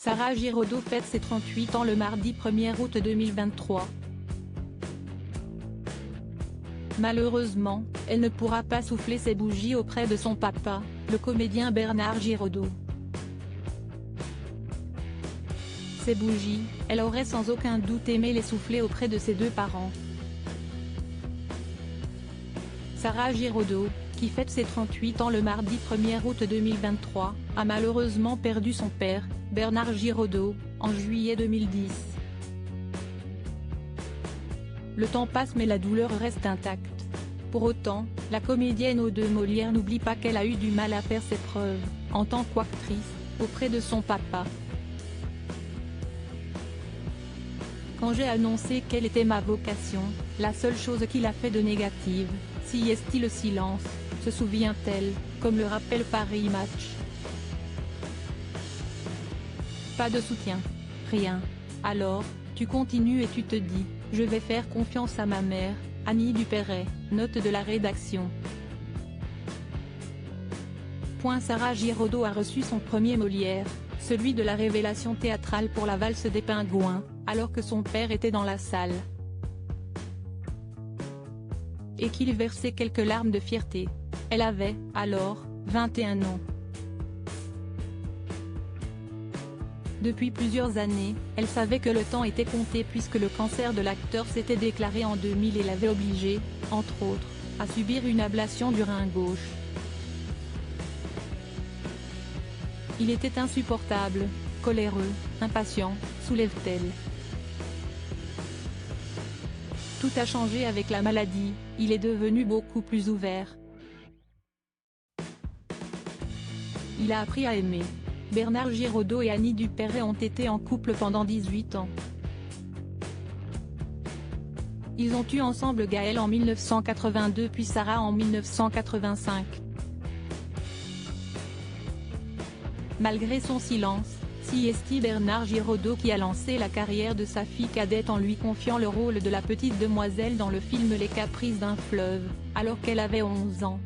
Sarah Giraudot fête ses 38 ans le mardi 1er août 2023. Malheureusement, elle ne pourra pas souffler ses bougies auprès de son papa, le comédien Bernard Giraudot. Ces bougies, elle aurait sans aucun doute aimé les souffler auprès de ses deux parents. Sarah Giraudot, qui fête ses 38 ans le mardi 1er août 2023, a malheureusement perdu son père, Bernard Giraudot, en juillet 2010. Le temps passe mais la douleur reste intacte. Pour autant, la comédienne aux deux Molières n'oublie pas qu'elle a eu du mal à faire ses preuves, en tant qu'actrice, auprès de son papa. Quand j'ai annoncé quelle était ma vocation, la seule chose qu'il a fait de négative, si est-il le silence, se souvient-elle, comme le rappelle Paris Match. Pas de soutien. Rien. Alors, tu continues et tu te dis, je vais faire confiance à ma mère, Annie Dupéret, note de la rédaction. Sarah Giraudot a reçu son premier Molière, celui de la révélation théâtrale pour la valse des pingouins, alors que son père était dans la salle. Et qu'il versait quelques larmes de fierté. Elle avait, alors, 21 ans. Depuis plusieurs années, elle savait que le temps était compté puisque le cancer de l'acteur s'était déclaré en 2000 et l'avait obligé, entre autres, à subir une ablation du rein gauche. Il était insupportable, coléreux, impatient, soulève-t-elle. Tout a changé avec la maladie, il est devenu beaucoup plus ouvert. Il a appris à aimer. Bernard Giraudot et Annie Dupéret ont été en couple pendant 18 ans. Ils ont eu ensemble Gaël en 1982 puis Sarah en 1985. Malgré son silence, si est Bernard Giraudot qui a lancé la carrière de sa fille cadette en lui confiant le rôle de la petite demoiselle dans le film Les Caprices d'un fleuve, alors qu'elle avait 11 ans.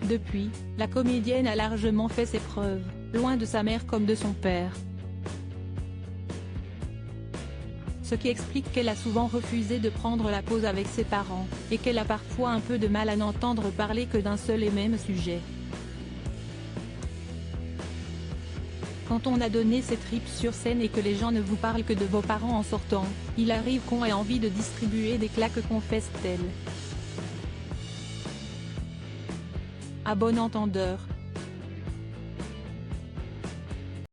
Depuis, la comédienne a largement fait ses preuves, loin de sa mère comme de son père. Ce qui explique qu'elle a souvent refusé de prendre la pause avec ses parents, et qu'elle a parfois un peu de mal à n'entendre parler que d'un seul et même sujet. Quand on a donné ses tripes sur scène et que les gens ne vous parlent que de vos parents en sortant, il arrive qu'on ait envie de distribuer des claques, confesse-t-elle. À bon entendeur,